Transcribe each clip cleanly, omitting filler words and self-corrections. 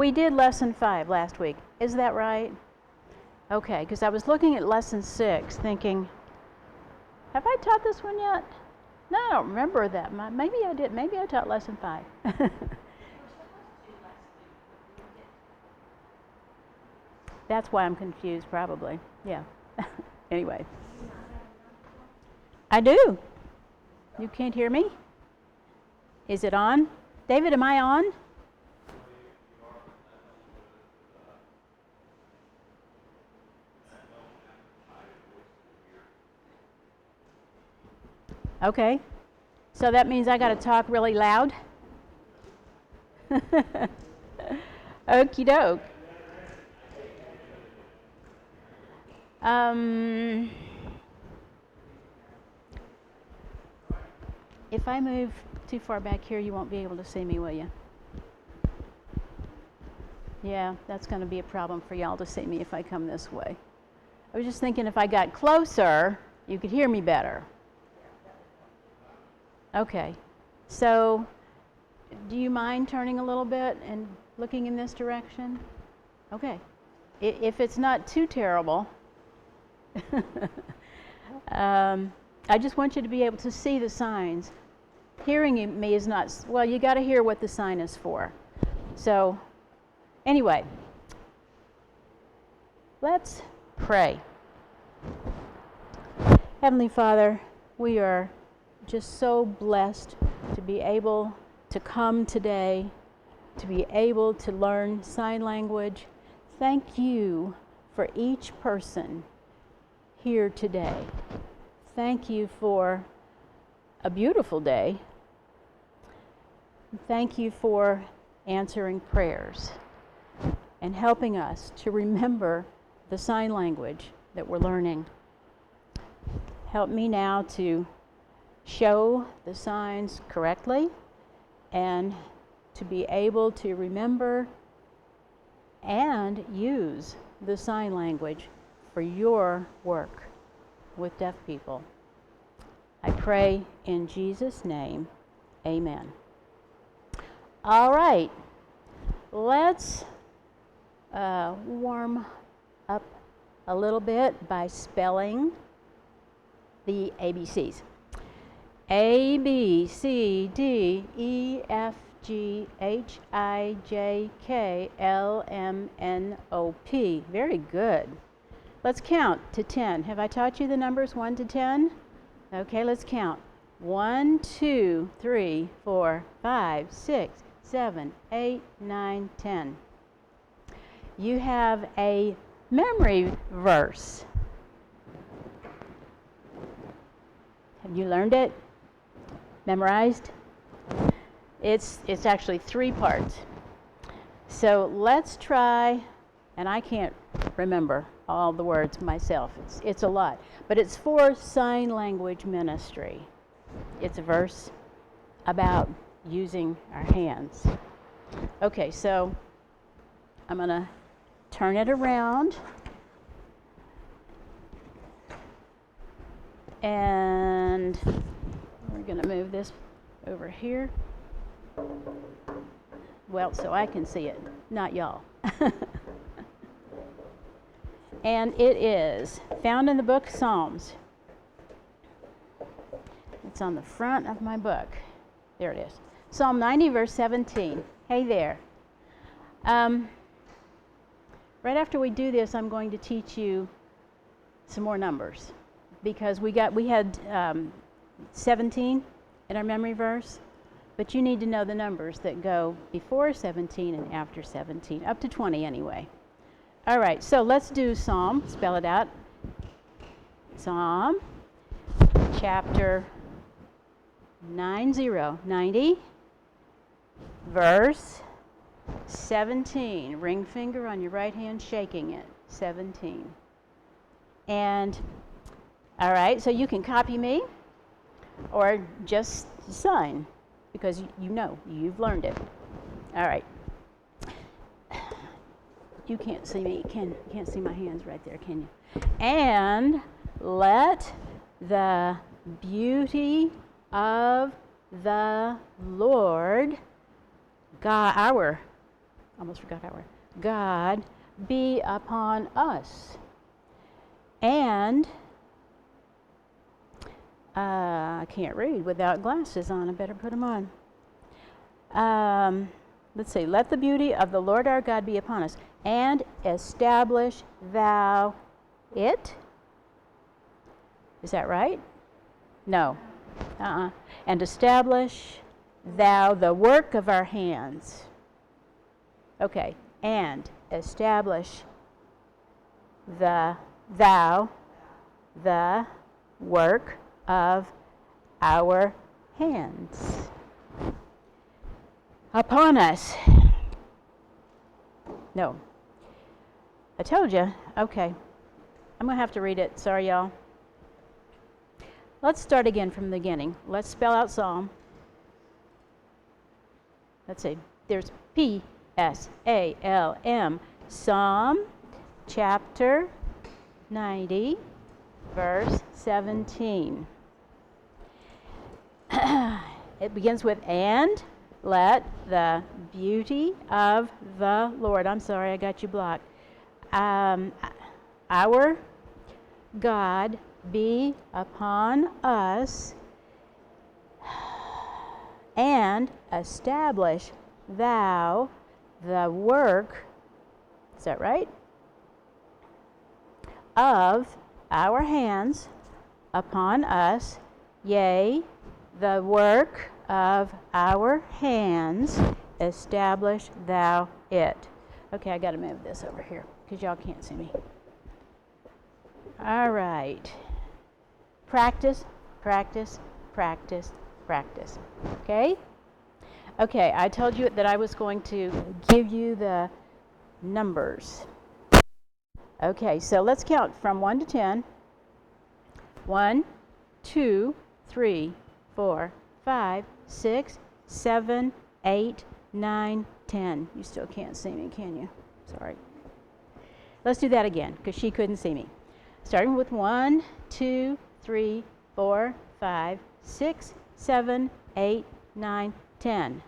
We did lesson 5 last week. Is that right? Okay, because I was looking at lesson 6 thinking, have I taught this one yet? No, I don't remember that. Maybe I did. Maybe I taught lesson 5. That's why I'm confused, probably. Yeah. Anyway. I do. You can't hear me? Is it on? David, am I on? Okay. So that means I got to talk really loud? Okie doke. If I move too far back here, you won't be able to see me, will you? Yeah, that's going to be a problem for y'all to see me if I come this way. I was just thinking if I got closer, you could hear me better. Okay. So, do you mind turning a little bit and looking in this direction? Okay. If it's not too terrible, I just want you to be able to see the signs. Hearing me is not, well, you got to hear what the sign is for. So, anyway, let's pray. Heavenly Father, we are just so blessed to be able to come today, to be able to learn sign language. Thank you for each person here today. Thank you for a beautiful day. Thank you for answering prayers and helping us to remember the sign language that we're learning. Help me now to show the signs correctly and to be able to remember and use the sign language for your work with deaf people. I pray in Jesus' name, amen. All right, let's warm up a little bit by spelling the ABCs. A, B, C, D, E, F, G, H, I, J, K, L, M, N, O, P. Very good. Let's count to 10. Have I taught you the numbers 1 to 10? Okay, let's count. 1, 2, 3, 4, 5, 6, 7, 8, 9, 10. You have a memory verse. Have you learned it? Memorized? It's actually 3 parts. So let's try, and I can't remember all the words myself. It's a lot. But it's for sign language ministry. It's a verse about using our hands. Okay, so I'm going to turn it around. And we're going to move this over here. Well, so I can see it, not y'all. And it is found in the book Psalms. It's on the front of my book. There it is. Psalm 90, verse 17. Hey there. Right after we do this, I'm going to teach you some more numbers, because we had 17 in our memory verse, but you need to know the numbers that go before 17 and after 17, up to 20 anyway. All right, so let's do Psalm. Spell it out. Psalm, chapter 90, verse 17. Ring finger on your right hand, shaking it. 17. And, all right, so you can copy me or just sign, because you know, you've learned it. All right. You can't see me, you can't see my hands right there, can you? And let the beauty of the Lord, God, almost forgot that word. God be upon us. And I can't read without glasses on. I better put them on. Let's see. Let the beauty of the Lord our God be upon us, and establish thou it. Is that right? No. And establish thou the work of our hands. Okay. And establish thou the work of our hands. Upon us. No. I told you. Okay. I'm going to have to read it. Sorry, y'all. Let's start again from the beginning. Let's spell out Psalm. Let's see. There's P-S-A-L-M. Psalm chapter 90, verse 17. It begins with, and let the beauty of the Lord. I'm sorry, I got you blocked. Our God be upon us, and establish thou the work, is that right? Of our hands upon us, yea, the work of our hands, establish thou it. Okay, I got to move this over here because y'all can't see me. All right. Practice, practice, practice, practice. Okay? Okay, I told you that I was going to give you the numbers. Okay, so let's count from 1 to 10. 1, 2, 3, 4, 5, 6, 7, 8, 9, 10. You still can't see me, can you? Sorry. Let's do that again, because she couldn't see me. Starting with 1, 2, 3, 4, 5, 6, 7, 8, 9, 10.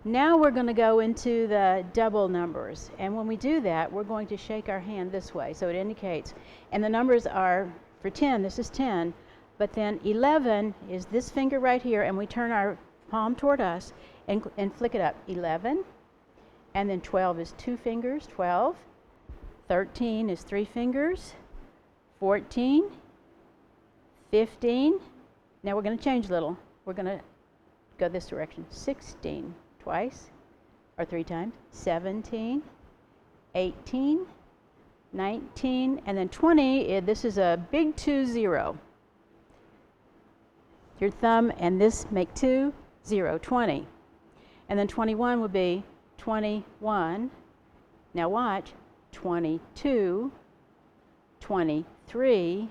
Now we're going to go into the double numbers. And when we do that, we're going to shake our hand this way, so it indicates. And the numbers are, for 10, this is 10. But then 11 is this finger right here, and we turn our palm toward us and flick it up. 11. And then 12 is 2 fingers, 12. 13 is 3 fingers. 14. 15. Now we're going to change a little. We're going to go this direction. 16 twice or 3 times. 17. 18. 19. And then 20. This is a big 2-0. Your thumb and this make 2, 0, 20. And then 21 would be 21. Now watch. 22, 23,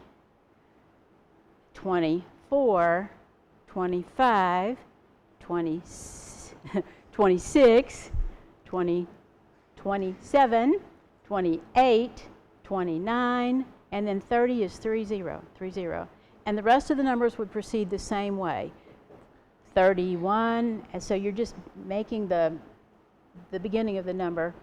24, 25, 26, 20, 27, 28, 29, and then 30 is 30, 30. And the rest of the numbers would proceed the same way. 31, and so you're just making the beginning of the number,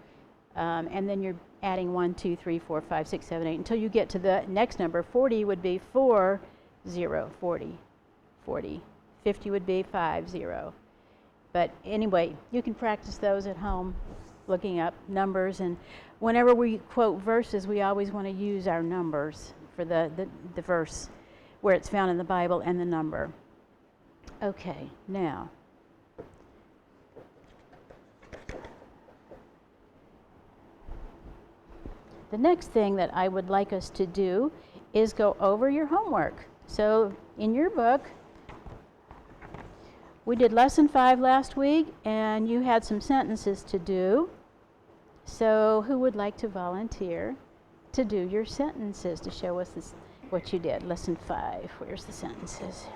and then you're adding 1, 2, 3, 4, 5, 6, 7, 8, until you get to the next number. 40 would be 4, 0, 40, 40. 50 would be 5, 0. But anyway, you can practice those at home, looking up numbers. And whenever we quote verses, we always want to use our numbers for the verse where it's found in the Bible and the number. Okay, now. The next thing that I would like us to do is go over your homework. So in your book, we did lesson 5 last week, and you had some sentences to do. So who would like to volunteer to do your sentences to show us what you did? Lesson 5, where's the sentences?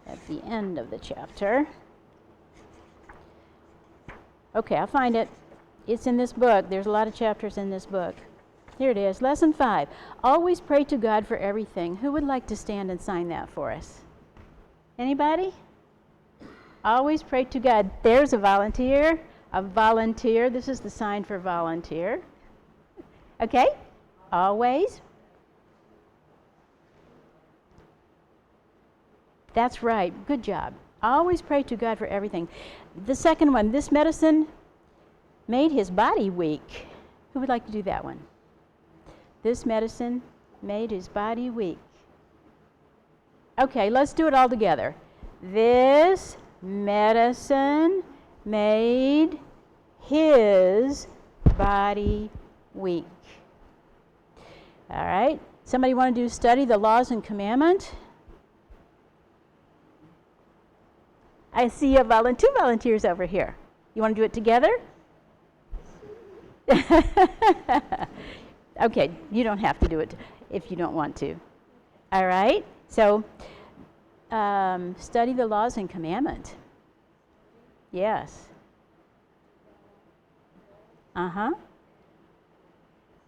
At the end of the chapter. Okay, I'll find it. It's in this book. There's a lot of chapters in this book. Here it is. Lesson 5. Always pray to God for everything. Who would like to stand and sign that for us? Anybody? Always pray to God. There's a volunteer. A volunteer. This is the sign for volunteer. Okay? Always. That's right. Good job. Always pray to God for everything. The second one, this medicine made his body weak. Who would like to do that one? This medicine made his body weak. Okay, let's do it all together. This medicine made his body weak. All right. Somebody want to do study the laws and commandment? I see you have two volunteers over here. You want to do it together? Okay, you don't have to do it if you don't want to. All right. So, study the laws and commandment. Yes.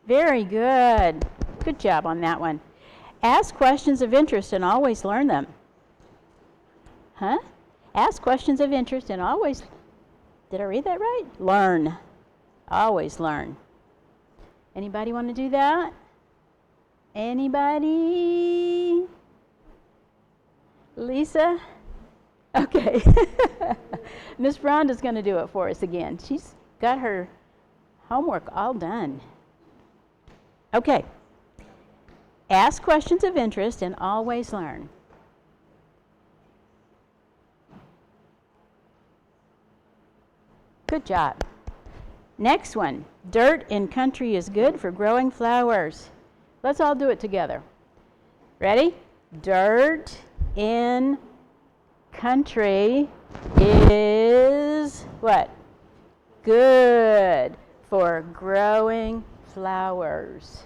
Very good. Good job on that one. Ask questions of interest and always learn them. Ask questions of interest and always, did I read that right? Learn. Always learn. Anybody want to do that? Anybody? Lisa? Okay. Miss Rhonda's going to do it for us again. She's got her homework all done. Okay. Ask questions of interest and always learn. Good job. Next one. Dirt in country is good for growing flowers. Let's all do it together. Ready? Dirt in country is what? Good for growing flowers.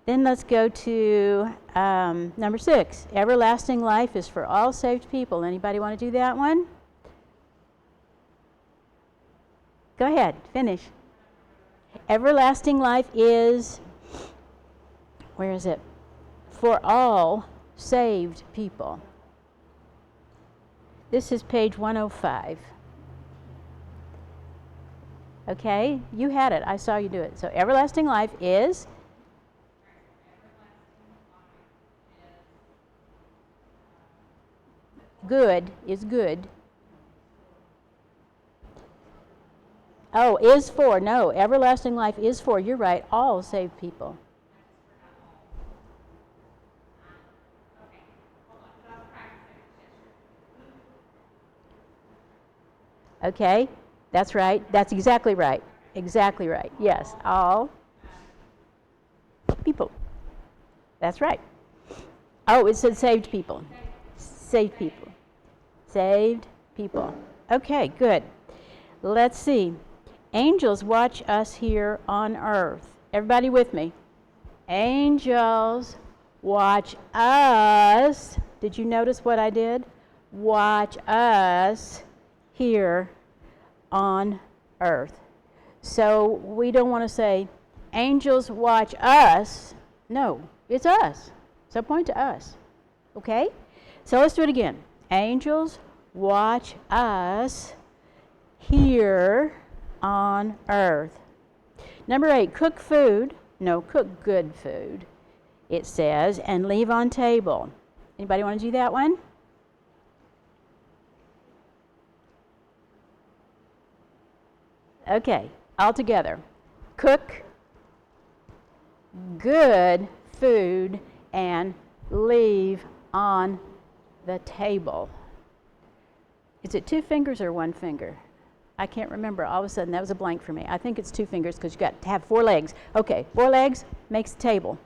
Then let's go to number 6. Everlasting life is for all saved people. Anybody want to do that one? Go ahead, finish. Everlasting life is, where is it? For all saved people. This is page 105. Okay, you had it. I saw you do it. So everlasting life is good, is good. Oh, is for. No, everlasting life is for. You're right. All saved people. Okay, that's right. That's exactly right. Exactly right. Yes, all people. That's right. Oh, it said saved people. Saved people. Saved people. Okay, good. Let's see. Angels watch us here on earth. Everybody with me? Angels watch us. Did you notice what I did? Watch us here on earth. So we don't want to say, angels watch us. No, it's us. So point to us. Okay? So let's do it again. Angels watch us here on earth. Number 8, cook food. No, cook good food, it says, and leave on table. Anybody want to do that one? Okay, all together. Cook good food and leave on the table. Is it 2 fingers or 1 finger? I can't remember. All of a sudden, that was a blank for me. I think it's 2 fingers because you got to have 4 legs. Okay, 4 legs makes a table.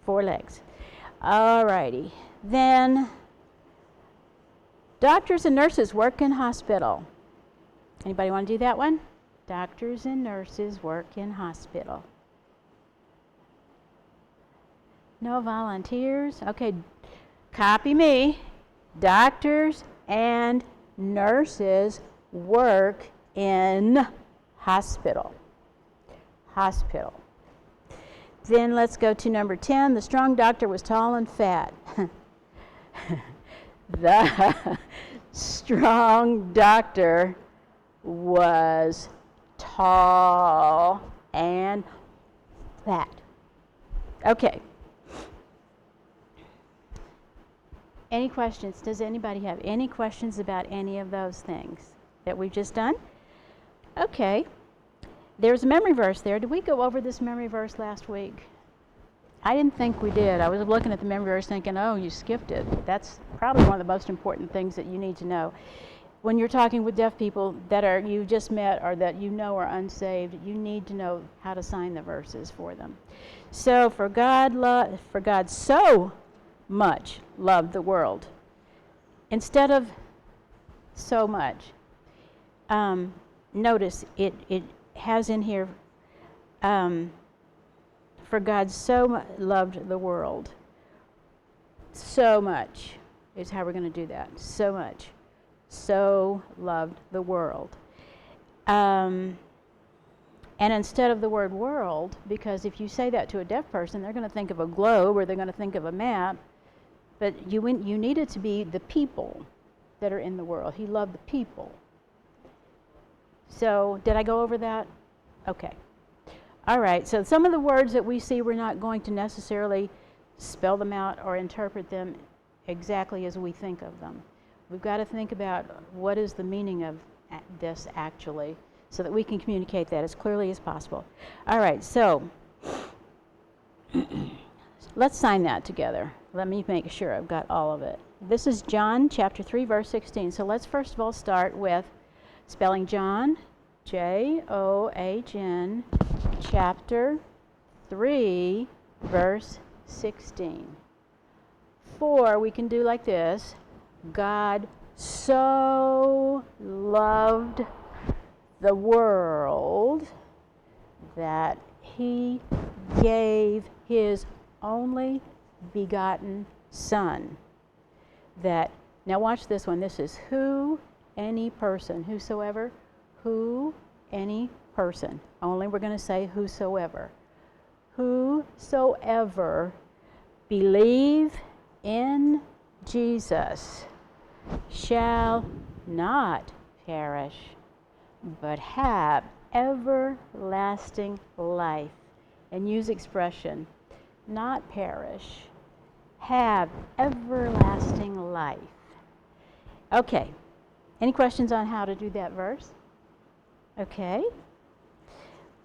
4 legs. All righty. Then, doctors and nurses work in hospital. Anybody want to do that one? Doctors and nurses work in hospital. No volunteers? Okay, copy me. Doctors and nurses work in hospital. Hospital. Then let's go to number 10. The strong doctor was tall and fat. strong doctor was tall and fat. Okay. Any questions? Does anybody have any questions about any of those things that we've just done? Okay. There's a memory verse there. Did we go over this memory verse last week? I didn't think we did. I was looking at the memory verse thinking, oh, you skipped it. That's probably one of the most important things that you need to know. When you're talking with deaf people that you just met or that you know are unsaved, you need to know how to sign the verses for them. So, for God so much loved the world. Instead of so much, notice it has in here, for God so loved the world. So much is how we're going to do that. So much. So loved the world. And instead of the word world, because if you say that to a deaf person, they're going to think of a globe or they're going to think of a map. But you need it to be the people that are in the world. He loved the people. So, did I go over that? Okay. All right. So, some of the words that we see, we're not going to necessarily spell them out or interpret them exactly as we think of them. We've got to think about what is the meaning of this actually, so that we can communicate that as clearly as possible. All right. So, let's sign that together. Let me make sure I've got all of it. This is John chapter 3, verse 16. So let's first of all start with spelling John, John, chapter 3, verse 16. For we can do like this. God so loved the world that he gave his only begotten Son. That, now watch this one. This is who, any person, whosoever, who, any person. Only we're going to say whosoever. Whosoever believe in Jesus shall not perish, but have everlasting life. And use expression, not perish, have everlasting life. Okay. Any questions on how to do that verse? Okay.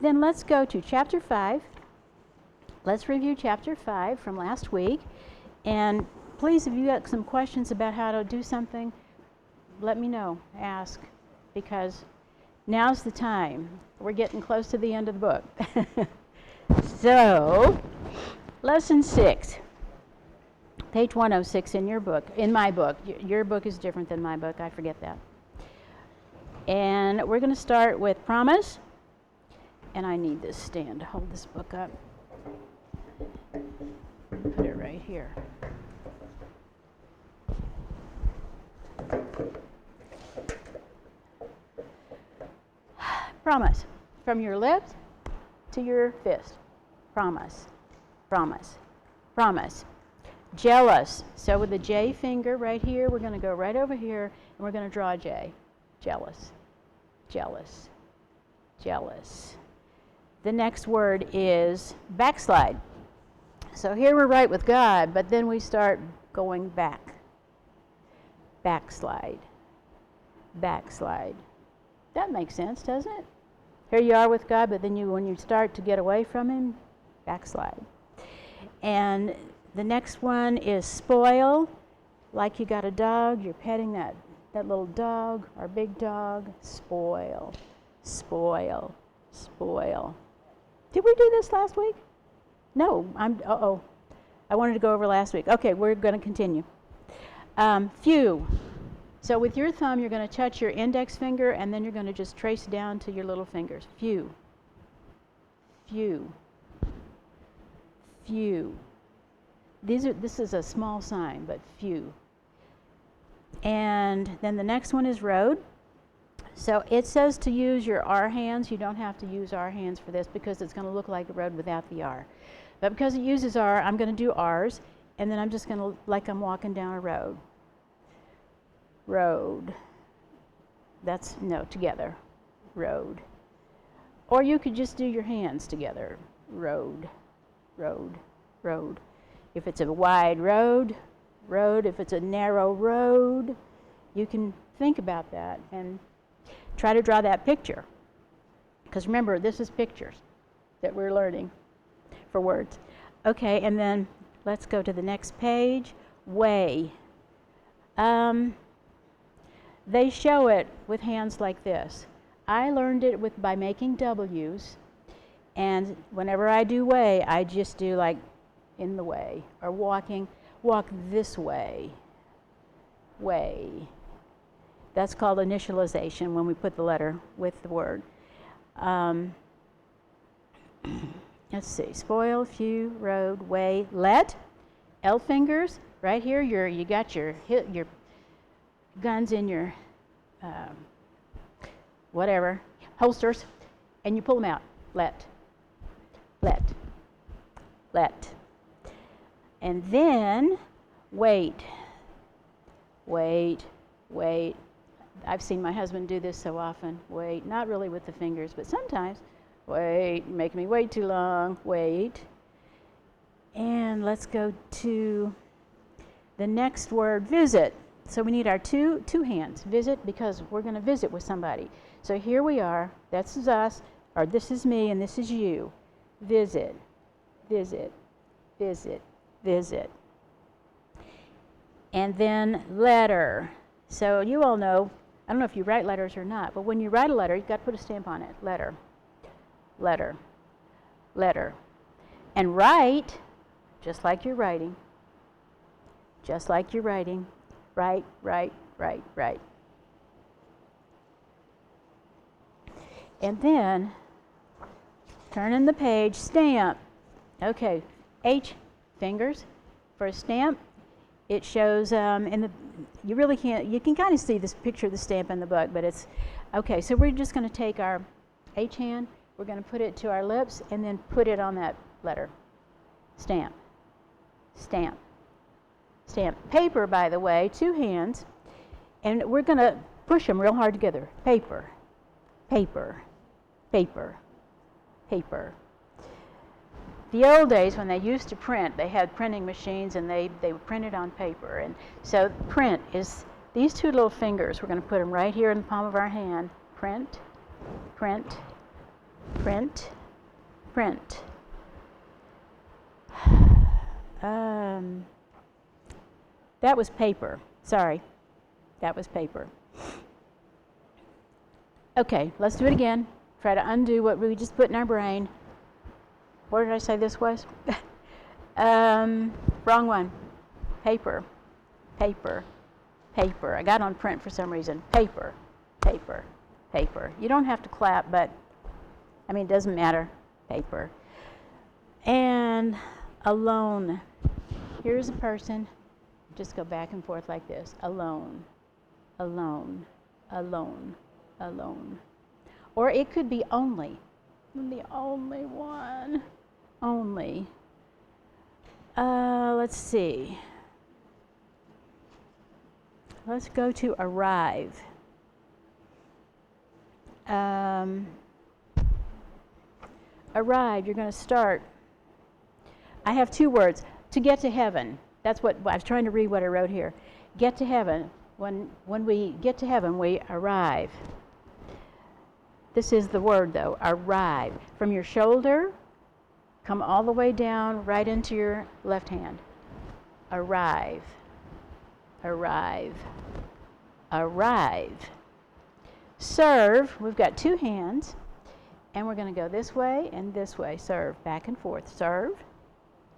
Then let's go to chapter 5. Let's review chapter 5 from last week. And please, if you got some questions about how to do something, let me know. Ask. Because now's the time. We're getting close to the end of the book. So, lesson 6. Page 106 in your book, in my book. Your book is different than my book, I forget that. And we're going to start with promise. And I need this stand to hold this book up. Put it right here. Promise. From your lips to your fist. Promise. Promise. Promise. Jealous. So with the J finger right here, we're going to go right over here and we're going to draw a J. Jealous. Jealous. Jealous. The next word is backslide. So here we're right with God, but then we start going back. Backslide. Backslide. That makes sense, doesn't it? Here you are with God, but then when you start to get away from him, backslide. And the next one is spoil. Like you got a dog, you're petting that little dog or big dog. Spoil. Spoil. Spoil. Did we do this last week? No. I wanted to go over last week. Okay, we're going to continue. Few. So with your thumb, you're going to touch your index finger, and then you're going to just trace down to your little fingers. Few. Few. Few. This is a small sign, but few. And then the next one is road. So it says to use your R hands. You don't have to use R hands for this because it's going to look like a road without the R. But because it uses R, I'm going to do R's, and then I'm just going to, like I'm walking down a road. road. That's, no, together, road. Or you could just do your hands together, road, road, road. If it's a wide road, road. If it's a narrow road, you can think about that and try to draw that picture. Because remember, this is pictures that we're learning for words. Okay, and then let's go to the next page. Way. They show it with hands like this. I learned it by making W's, and whenever I do way, I just do like in the way, or walk this way, way. That's called initialization when we put the letter with the word. Let's see, spoil, few, road, way, let, L fingers, right here, you got your guns in your whatever, holsters, and you pull them out, let. And then, wait. I've seen my husband do this so often, wait, not really with the fingers, but sometimes, wait, making me wait too long, wait. And let's go to the next word, visit. So we need our two hands, visit, because we're going to visit with somebody. So here we are, this is us, or this is me, and this is you. Visit, visit, visit, visit. And then letter. So you all know, I don't know if you write letters or not, but when you write a letter, you've got to put a stamp on it. Letter, letter, letter. And write, just like you're writing. Just like you're writing. Write, write, write, write. And then, turning the page, stamp. Okay, H, fingers. For a stamp, it shows you really can't, you can kind of see this picture of the stamp in the book, but it's, okay, so we're just going to take our H hand, we're going to put it to our lips, and then put it on that letter. Stamp, stamp, stamp. Paper, by the way, two hands, and we're going to push them real hard together. Paper, paper, paper, paper. The old days, when they used to print, they had printing machines, and they printed on paper. And so print is these two little fingers. We're going to put them right here in the palm of our hand. Print, print, print, print. That was paper. Sorry. That was paper. Okay, let's do it again. Try to undo what we just put in our brain. What did I say this was? Wrong one. Paper, paper, paper. I got on print for some reason. Paper, paper, paper. You don't have to clap, but I mean, it doesn't matter. Paper. And alone. Here's a person. Just go back and forth like this. Alone, alone, alone, alone. Or it could be only. The only one. Only. Let's see. Let's go to arrive. Arrive, you're going to start. I have two words. To get to heaven. That's what I was trying to read what I wrote here. Get to heaven. When we get to heaven, we arrive. This is the word, though, arrive. From your shoulder, come all the way down, right into your left hand. Arrive. Arrive. Arrive. Serve, we've got two hands, and we're going to go this way and this way. Serve, back and forth. Serve,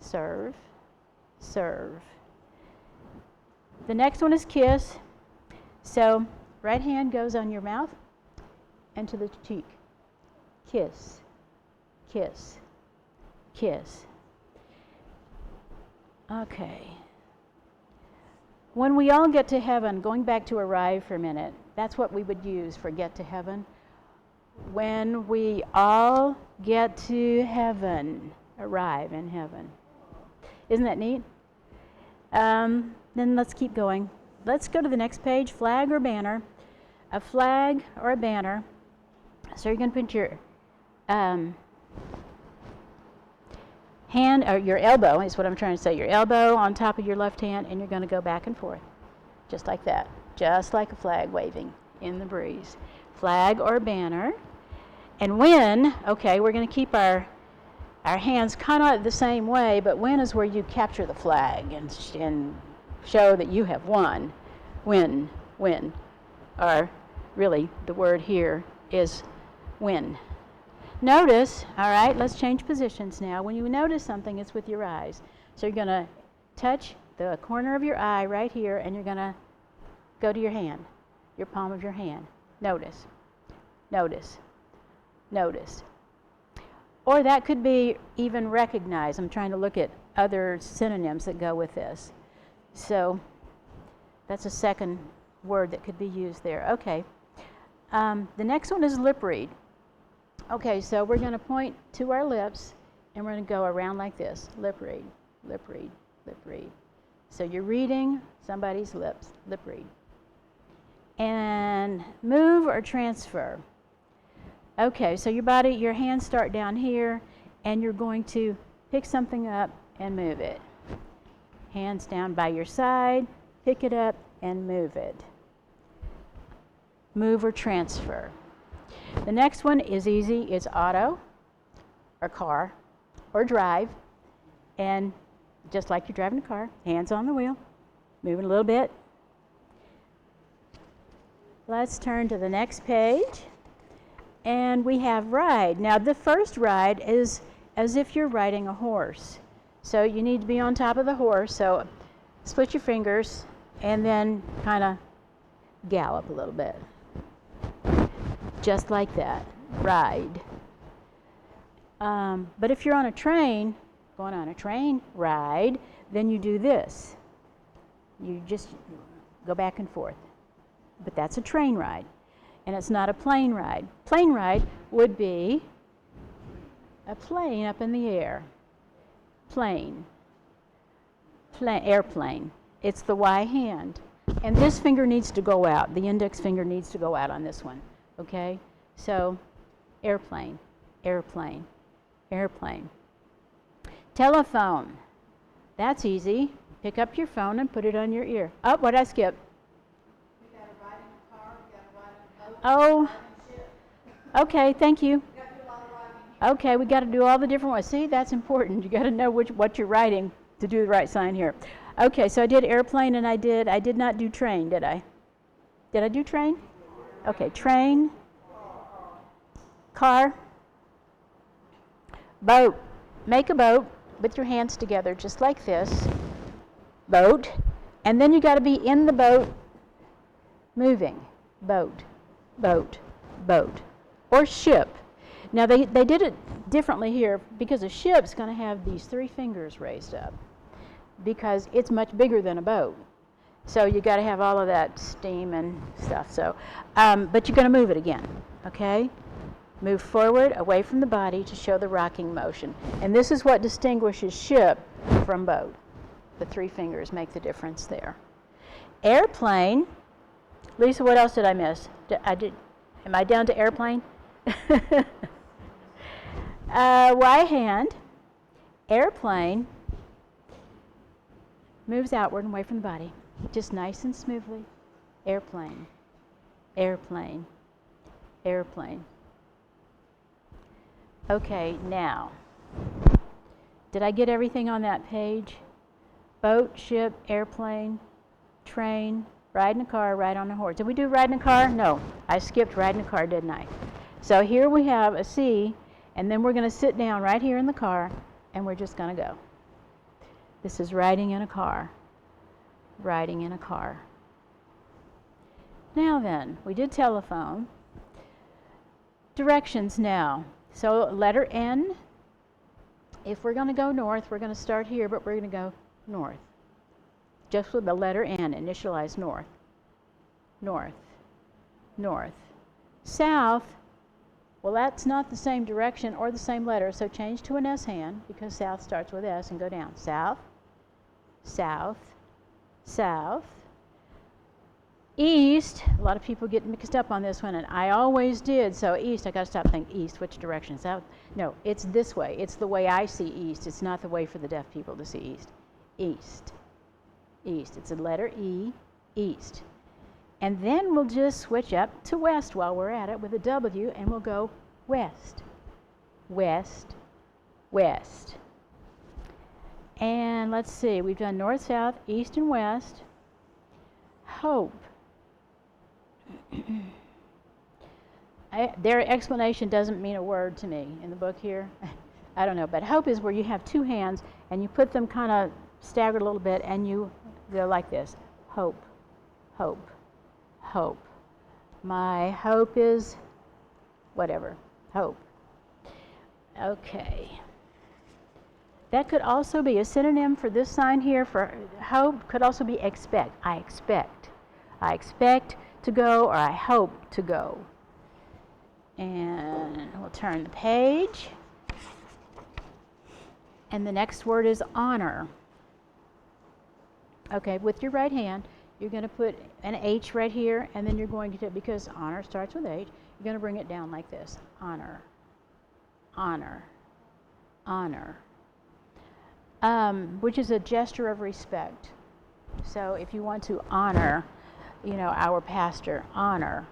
serve, serve. The next one is kiss. So, right hand goes on your mouth and to the cheek. Kiss, kiss, kiss. Okay. When we all get to heaven, going back to arrive for a minute, that's what we would use for get to heaven. When we all get to heaven, arrive in heaven. Isn't that neat? Then let's keep going. let's go to the next page, flag or banner. A flag or a banner. So you're going to put your hand, or your elbow is what I'm trying to say, your elbow on top of your left hand, and you're going to go back and forth, just like that, just like a flag waving in the breeze. Flag or banner. And when, okay, we're going to keep our hands kind of the same way, but when is where you capture the flag and show that you have won. When, or really the word here is when. Notice, all right, let's change positions now. When you notice something, it's with your eyes. So you're going to touch the corner of your eye right here, and you're going to go to your hand, your palm of your hand. Notice, notice, notice. Or that could be even recognize. I'm trying to look at other synonyms that go with this. So that's a second word that could be used there. Okay. The next one is lip read. Okay, so we're going to point to our lips, and we're going to go around like this. Lip read, lip read, lip read. So you're reading somebody's lips, lip read. And move or transfer. Okay, so your hands start down here, and you're going to pick something up and move it. Hands down by your side, pick it up and move it. Move or transfer. The next one is easy. It's auto or car or drive. And just like you're driving a car, hands on the wheel, moving a little bit. Let's turn to the next page. And we have ride. Now the first ride is as if you're riding a horse. So you need to be on top of the horse. So split your fingers and then kind of gallop a little bit. Just like that. Ride. But if you're on a train, going on a train ride, then you do this. You just go back and forth. But that's a train ride. And it's not a plane ride. Plane ride would be a plane up in the air. Plane. Airplane. It's the Y hand. And this finger needs to go out. The index finger needs to go out on this one. Okay? So, airplane, airplane, airplane. Telephone. That's easy. Pick up your phone and put it on your ear. Oh, what did I skip? We got to ride in a car, we got to ride in a boat. Oh, okay, thank you. We got to do a lot of riding. Okay, we got to do all the different ones. See, that's important. You got to know what you're writing to do the right sign here. Okay, so I did airplane and I did not do train, did I? Did I do train? Okay, train, car, boat. Make a boat with your hands together just like this. Boat. And then you got to be in the boat moving. Boat, boat, boat. Or ship. Now they did it differently here because a ship's going to have these 3 fingers raised up because it's much bigger than a boat. So you got to have all of that steam and stuff. So, but you're going to move it again, okay? Move forward, away from the body to show the rocking motion. And this is what distinguishes ship from boat. The 3 fingers make the difference there. Airplane. Lisa, what else did I miss? Am I down to airplane? Y hand. Airplane moves outward and away from the body. Just nice and smoothly. Airplane, airplane, airplane. Okay, now, did I get everything on that page? Boat, ship, airplane, train, ride in a car, ride on a horse. Did we do ride in a car? No, I skipped ride in a car, didn't I? So here we have a C, and then we're going to sit down right here in the car, and we're just going to go. This is riding in a car. Riding in a car. Now then, we did telephone. Directions now. So letter N. If we're going to go north, we're going to start here, but we're going to go north. Just with the letter N, initialize north. North. North. South. Well, that's not the same direction or the same letter, so change to an S hand because south starts with S and go down. South. South. South. East, a lot of people get mixed up on this one, and I always did. So east, I got to stop thinking east. Which direction is that? No, it's this way. It's the way I see east. It's not the way for the deaf people to see east. East. East. It's a letter E, east. And then we'll just switch up to west while we're at it with a W, and we'll go west. West. West. And let's see, we've done north, south, east, and west. Hope. Their explanation doesn't mean a word to me in the book here. I don't know, but hope is where you have two hands and you put them kind of staggered a little bit and you go like this. Hope, hope, hope. My hope is whatever, hope. Okay. That could also be a synonym for this sign here for hope, could also be expect. I expect. I expect to go, or I hope to go. And we'll turn the page. And the next word is honor. Okay, with your right hand, you're going to put an H right here, and then you're going to, because honor starts with H, you're going to bring it down like this. Honor. Honor. Honor. Which is a gesture of respect. So if you want to honor, our pastor, honor,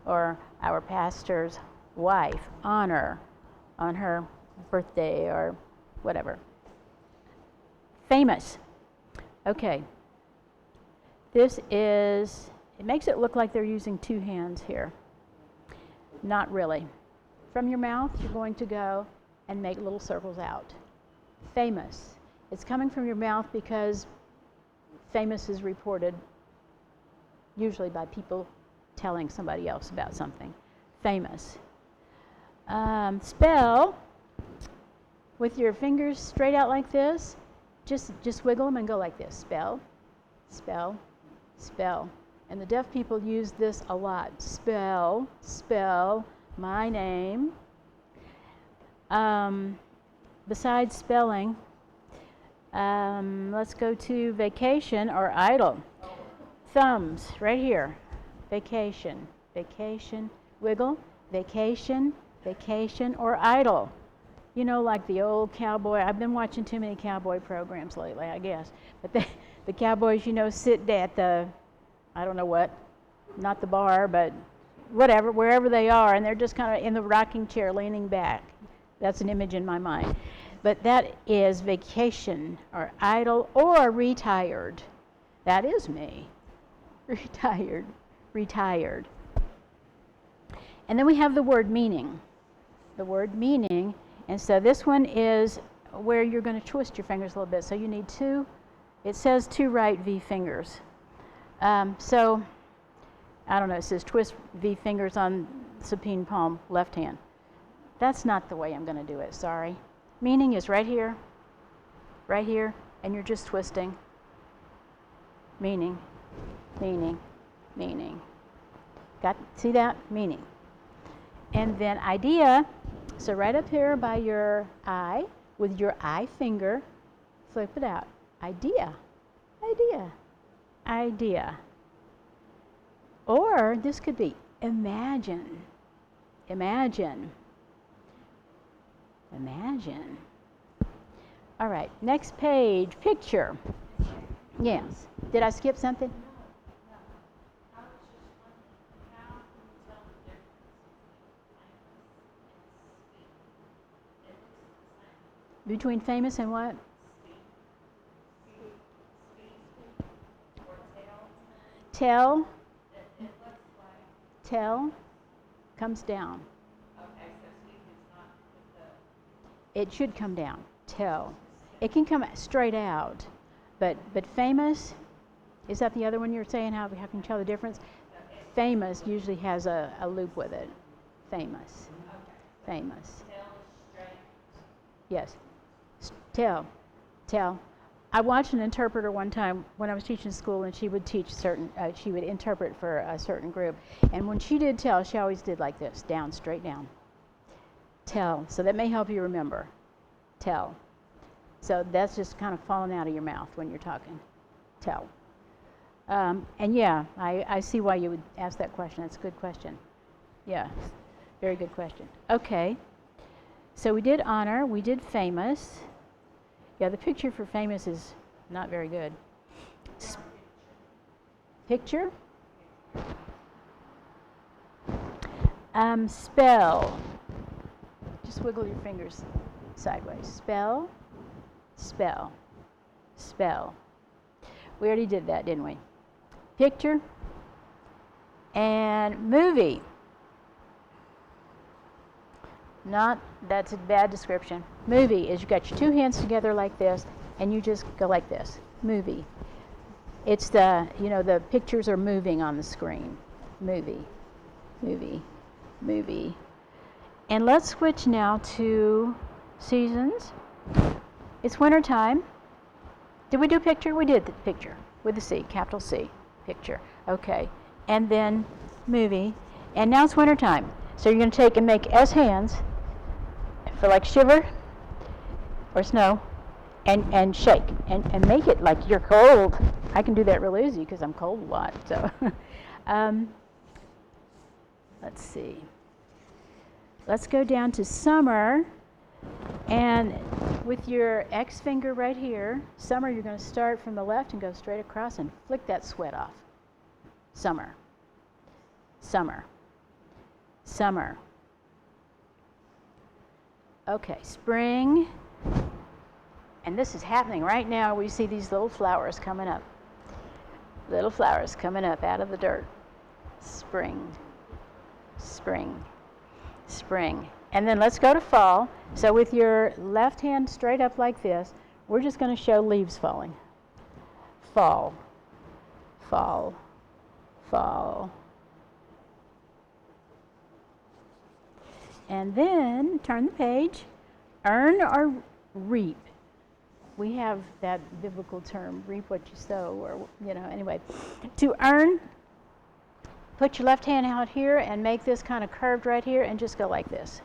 or our pastor's wife, honor on her birthday or whatever. Famous. Okay. This is, it makes it look like they're using two hands here. Not really. From your mouth, you're going to go and make little circles out. Famous. It's coming from your mouth because famous is reported usually by people telling somebody else about something. Famous. Spell with your fingers straight out like this. Just wiggle them and go like this. Spell, spell, spell. And the deaf people use this a lot. Spell, spell, my name. Besides spelling, let's go to vacation or idle. Thumbs, right here. Vacation, vacation, wiggle, vacation, vacation, or idle. Like the old cowboy. I've been watching too many cowboy programs lately, I guess. But the cowboys, sit at the, I don't know what, not the bar, but whatever, wherever they are, and they're just kind of in the rocking chair leaning back. That's an image in my mind. But that is vacation or idle or retired. That is me. Retired. Retired. And then we have the word meaning. The word meaning. And so this one is where you're going to twist your fingers a little bit. So you need two. It says two right V fingers. So, I don't know. It says twist V fingers on supine palm, left hand. That's not the way I'm going to do it. Sorry. Meaning is right here, and you're just twisting. Meaning, meaning, meaning. See that? Meaning. And then idea, so right up here by your eye, with your eye finger, flip it out. Idea, idea, idea. Or this could be imagine, imagine. Imagine. All right, next page, picture. Yes. Did I skip something? I was just wondering, how can you tell the difference Between between famous and speak? It looks the same. famous and what? Speak. Or tell. Tell. It looks like. Tell comes down. Okay, so speak is not with the. It should come down. Tell. It can come straight out, but famous, is that the other one you're saying? How can you tell the difference? Okay. Famous usually has a loop with it. Famous. Okay. Famous. Tell is straight. Yes. Tell. Tell. I watched an interpreter one time when I was teaching school, and she would teach she would interpret for a certain group. And when she did tell, she always did like this, down, straight down. Tell. So that may help you remember. Tell. So that's just kind of falling out of your mouth when you're talking. Tell. And yeah, I see why you would ask that question. That's a good question. Yeah, very good question. Okay, so we did honor, we did famous. Yeah, the picture for famous is not very good. Picture? Spell. Just wiggle your fingers sideways. Spell, spell, spell. We already did that, didn't we? Picture and movie. That's a bad description. Movie is you got your two hands together like this and you just go like this. Movie. It's the pictures are moving on the screen. Movie, movie, movie. And let's switch now to seasons. It's winter time. Did we do picture? We did the picture with the C, capital C, picture. Okay. And then movie. And now it's winter time. So you're going to take and make S hands for like shiver or snow and shake and make it like you're cold. I can do that real easy because I'm cold a lot. So let's see. Let's go down to summer, and with your X finger right here, summer, you're going to start from the left and go straight across and flick that sweat off. Summer, summer, summer. Okay, spring, and this is happening right now. We see these little flowers coming up. Little flowers coming up out of the dirt. Spring, spring, spring. And then let's go to fall. So with your left hand straight up like this, we're just going to show leaves falling. Fall, fall, fall. And then turn the page. Earn or reap. We have that biblical term, reap what you sow, or, anyway. To earn, put your left hand out here and make this kind of curved right here and just go like this.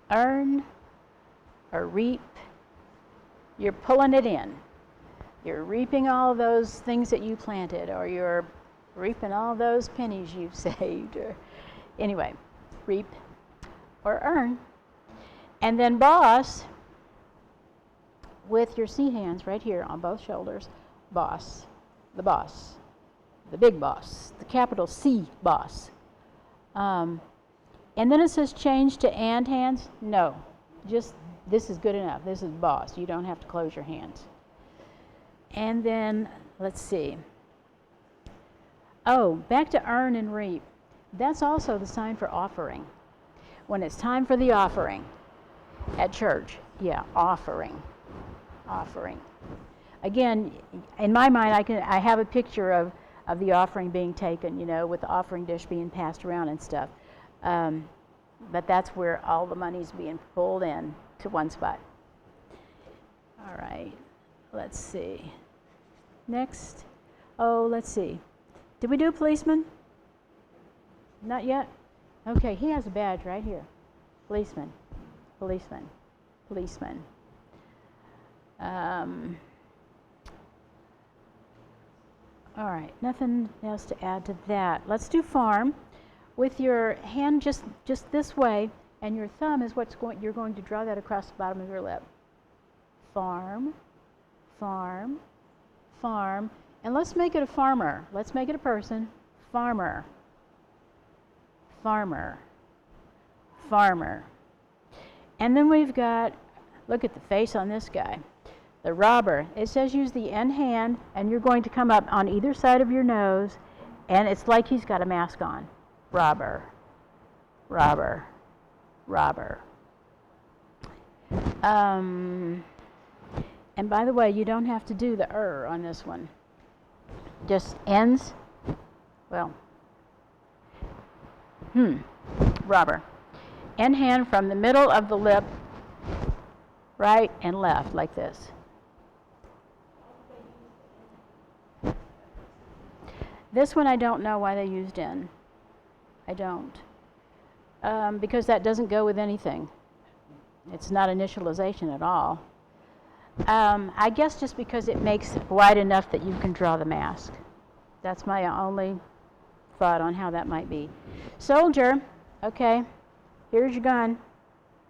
Earn or reap. You're pulling it in. You're reaping all those things that you planted, or you're reaping all those pennies you've saved. Or, anyway, reap or earn. And then boss, with your C hands right here on both shoulders, boss, the big boss, the capital C boss. And then it says change to and hands. No, just this is good enough. This is boss. You don't have to close your hands. And then let's see. Oh, back to earn and reap. That's also the sign for offering. When it's time for the offering at church, offering. Again, in my mind, I have a picture of the offering being taken, with the offering dish being passed around and stuff. But that's where all the money's being pulled in to one spot. All right, let's see. Next, let's see. Did we do policeman? Not yet? Okay, he has a badge right here. Policeman, policeman, policeman. All right, nothing else to add to that. Let's do farm. With your hand just this way, and your thumb is you're going to draw that across the bottom of your lip. Farm, farm, farm. And let's make it a farmer. Let's make it a person. Farmer, farmer, farmer. And then we've got, look at the face on this guy. The robber. It says use the N hand, and you're going to come up on either side of your nose, and it's like he's got a mask on. Robber, robber, robber. And by the way, you don't have to do the on this one. Just ends, robber. N hand from the middle of the lip, right and left, like this. This one I don't know why they used N. I don't. Because that doesn't go with anything. It's not initialization at all. I guess just because it makes it wide enough that you can draw the mask. That's my only thought on how that might be. Soldier, okay, here's your gun.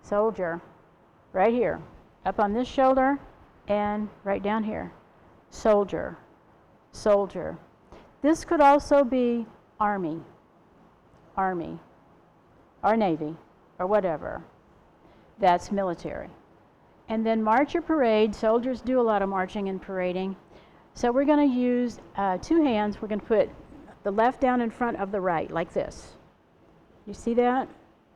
Soldier, right here, up on this shoulder and right down here. Soldier, soldier. This could also be Army, Army, or Navy, or whatever. That's military. And then march or parade. Soldiers do a lot of marching and parading. So we're going to use 2 hands. We're going to put the left down in front of the right, like this. You see that?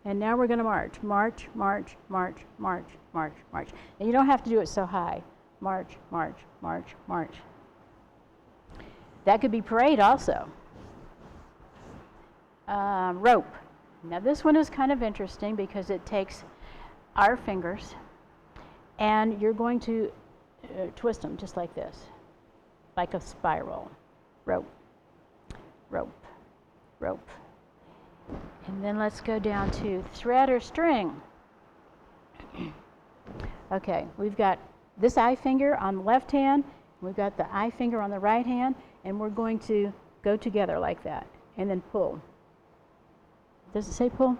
And now we're going to march. March, march, march, march, march, march. And you don't have to do it so high. March, march, march, march. That could be parade also. Rope. Now this one is kind of interesting because it takes our fingers and you're going to twist them just like this, like a spiral. Rope, rope, rope. And then let's go down to thread or string. Okay, we've got this eye finger on the left hand, we've got the eye finger on the right hand, and we're going to go together like that, and then pull. Does it say pull?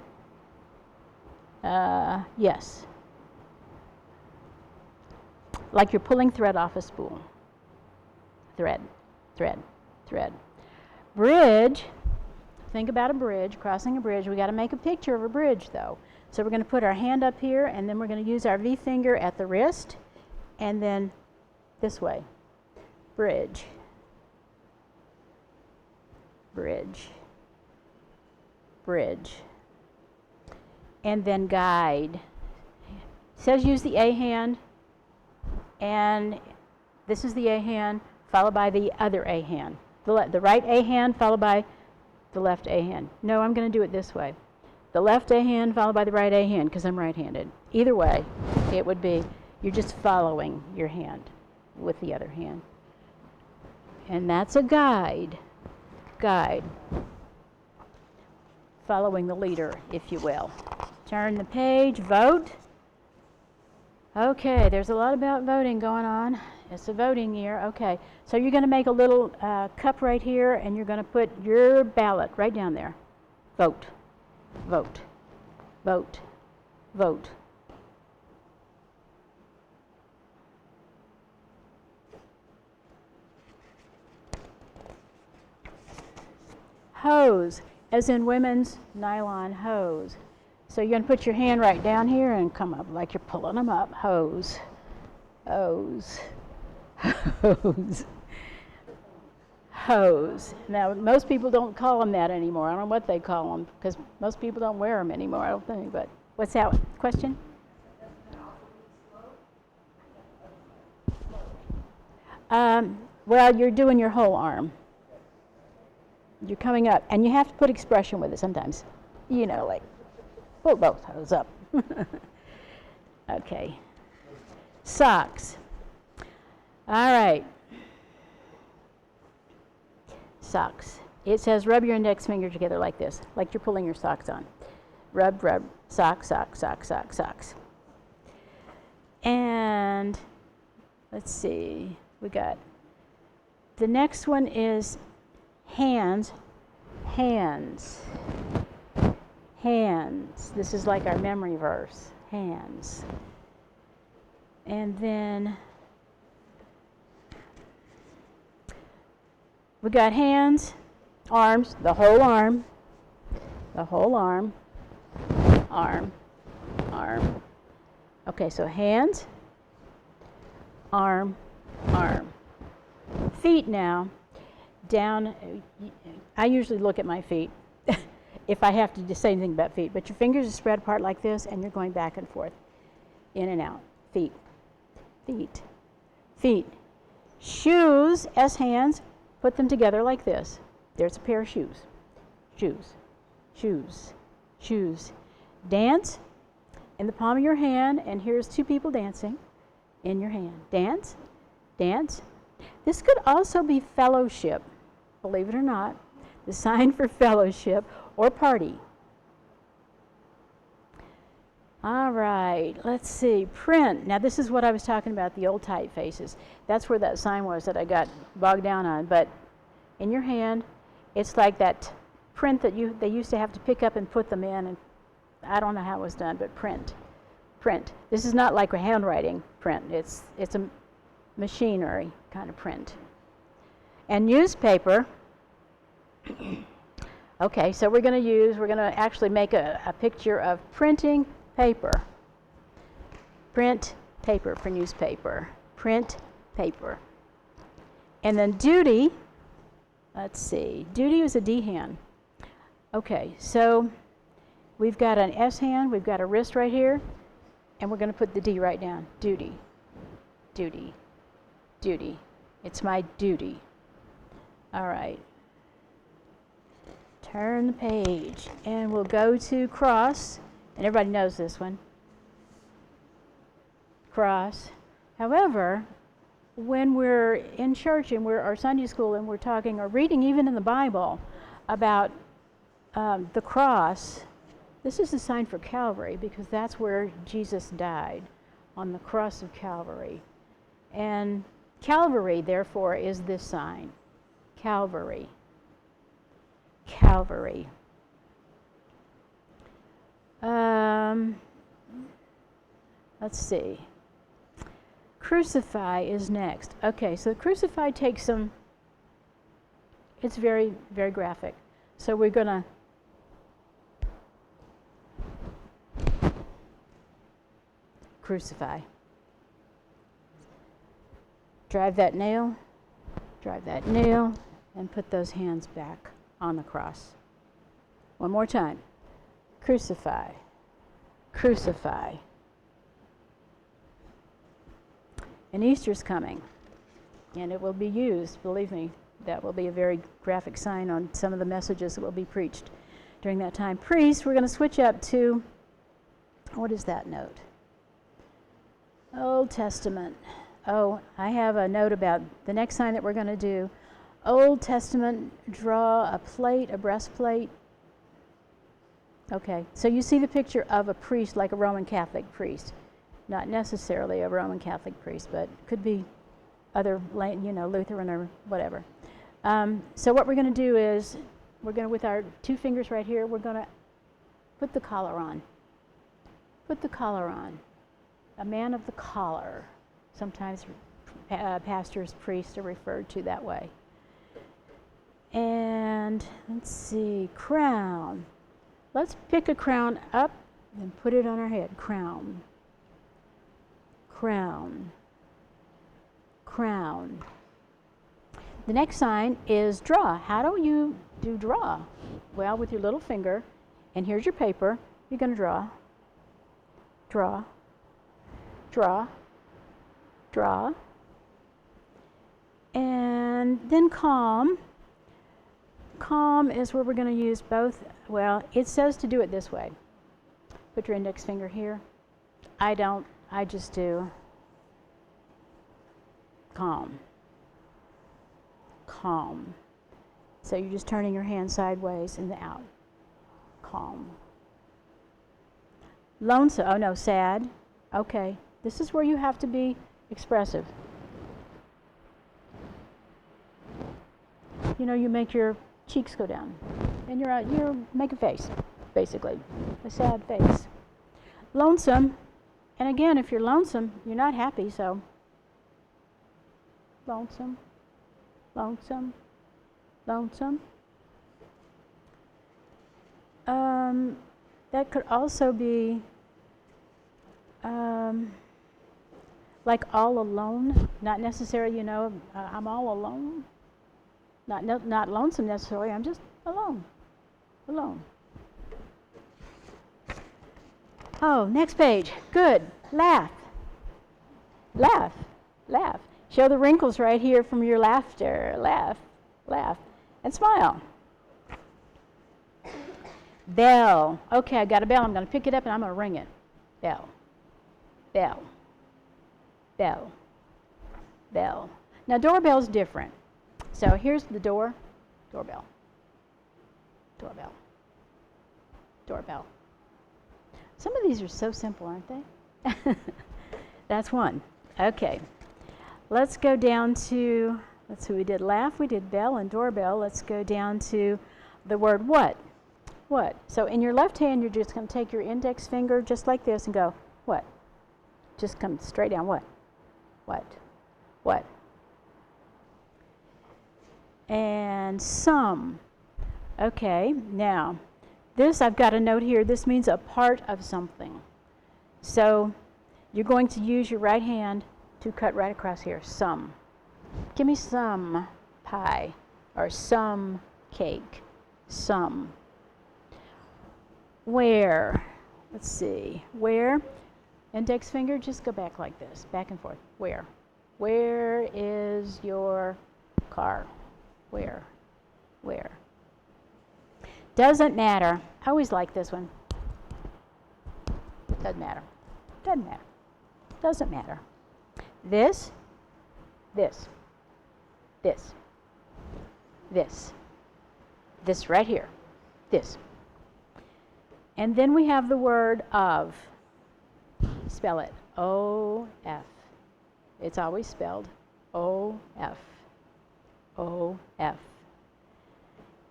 Yes. Like you're pulling thread off a spool. Thread, thread, thread. Bridge. Think about a bridge, crossing a bridge. We got to make a picture of a bridge though. So we're going to put our hand up here and then we're going to use our V finger at the wrist and then this way. Bridge. Bridge. Bridge. And then guide. It says use the A hand and this is the A hand followed by the other A hand. The right A hand followed by the left A hand. No, I'm going to do it this way. The left A hand followed by the right A hand because I'm right-handed. Either way, it would be, you're just following your hand with the other hand. And that's a guide. Guide. Following the leader, if you will. Turn the page, vote. Okay, there's a lot about voting going on. It's a voting year. Okay, so you're going to make a little cup right here and you're going to put your ballot right down there. Vote, vote, vote, vote. Hose, as in women's nylon hose. So you're going to put your hand right down here and come up like you're pulling them up. Hose, hose, hose, hose. Now, most people don't call them that anymore. I don't know what they call them because most people don't wear them anymore, I don't think. But what's that question? Well, you're doing your whole arm. You're coming up, and you have to put expression with it sometimes. You know, like, pull both toes up. Okay. Socks. All right. Socks. It says rub your index finger together like this, like you're pulling your socks on. Rub, rub, sock, sock, sock, sock, socks. And let's see, we got, the next one is hands, hands, hands. This is like our memory verse, hands. And then we got hands, arms, the whole arm, arm, arm. Okay, so hands, arm, arm. Feet now. Down, I usually look at my feet if I have to say anything about feet, but your fingers are spread apart like this and you're going back and forth, in and out. Feet, feet, feet. Shoes, as hands, put them together like this. There's a pair of shoes. Shoes, shoes, shoes. Dance in the palm of your hand, and here's 2 people dancing in your hand. Dance, dance. This could also be fellowship. Believe it or not, the sign for fellowship or party. All right, let's see. Print. Now, this is what I was talking about, the old typefaces. That's where that sign was that I got bogged down on. But in your hand, it's like that print that they used to have to pick up and put them in. And I don't know how it was done, but print. Print. This is not like a handwriting print. It's a machinery kind of print. And newspaper. Okay, so we're going to actually make a picture of printing paper. Print paper for newspaper. Print paper. And then duty, let's see, duty is a D hand. Okay, so we've got an S hand, we've got a wrist right here, and we're going to put the D right down. Duty, duty, duty. It's my duty. All right. Turn the page, and we'll go to cross, and everybody knows this one. Cross. However, when we're in church and we're our Sunday school and we're talking or reading even in the Bible about the cross, this is a sign for Calvary because that's where Jesus died, on the cross of Calvary. And Calvary, therefore, is this sign. Calvary. Calvary. Let's see. Crucify is next. Okay, so crucify takes some, it's very, very graphic. So we're going to crucify. Drive that nail, and put those hands back on the cross. One more time. Crucify. Crucify. And Easter's coming, and it will be used, believe me, that will be a very graphic sign on some of the messages that will be preached during that time. Priest, we're going to switch up to, what is that note? Old Testament. Oh, I have a note about the next sign that we're going to do. Old Testament, draw a plate, a breastplate. Okay, so you see the picture of a priest like a Roman Catholic priest. Not necessarily a Roman Catholic priest, but could be other, Lutheran or whatever. So what we're going to do is, we're going to, with our two fingers right here, we're going to put the collar on. Put the collar on. A man of the collar. Sometimes pastors, priests are referred to that way. And let's see, crown. Let's pick a crown up and put it on our head. Crown. Crown. Crown. The next sign is draw. How do you do draw? Well, with your little finger, and here's your paper, you're going to draw. Draw. Draw. Draw. And then calm. Calm is where we're going to use both. Well, it says to do it this way. Put your index finger here. I don't. I just do calm. Calm. So you're just turning your hand sideways and out. Calm. Lonesome. Oh no, sad. Okay. This is where you have to be expressive. You make your cheeks go down, and you make a face, basically, a sad face. Lonesome. And again, if you're lonesome, you're not happy, so lonesome, lonesome, lonesome. That could also be like all alone, not necessarily, I'm all alone. Not lonesome necessarily, I'm just alone, alone. Oh, next page. Good. Laugh. Laugh. Laugh. Show the wrinkles right here from your laughter. Laugh. Laugh. And smile. Bell. Okay, I got a bell. I'm going to pick it up and I'm going to ring it. Bell. Bell. Bell. Bell. Now, doorbell's different. So here's the door. Doorbell. Doorbell. Doorbell. Some of these are so simple, aren't they? That's one. Okay. Let's go down to, let's see, we did laugh, we did bell and doorbell. Let's go down to the word what. What? So in your left hand, you're just going to take your index finger just like this and go, what? Just come straight down. What? What? What? And some. Okay, now, this I've got a note here. This means a part of something. So you're going to use your right hand to cut right across here. Some. Give me some pie or some cake. Some. Where? Let's see. Where? Index finger, just go back like this, back and forth. Where? Where is your car? Where? Where? Doesn't matter. I always like this one. Doesn't matter. Doesn't matter. Doesn't matter. This, this, this, this, this right here, this. And then we have the word of. Spell it. O-F. It's always spelled O-F. O-F.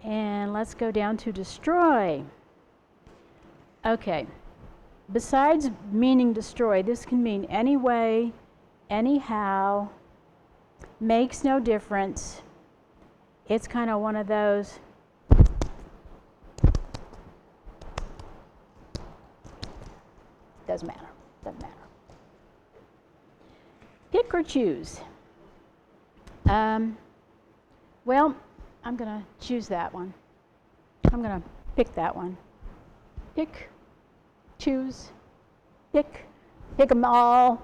And let's go down to destroy. Okay. Besides meaning destroy, this can mean any way, anyhow, makes no difference. It's kind of one of those. Doesn't matter. Doesn't matter. Pick or choose. Well, I'm going to choose that one. I'm going to pick that one. Pick, choose, pick them all.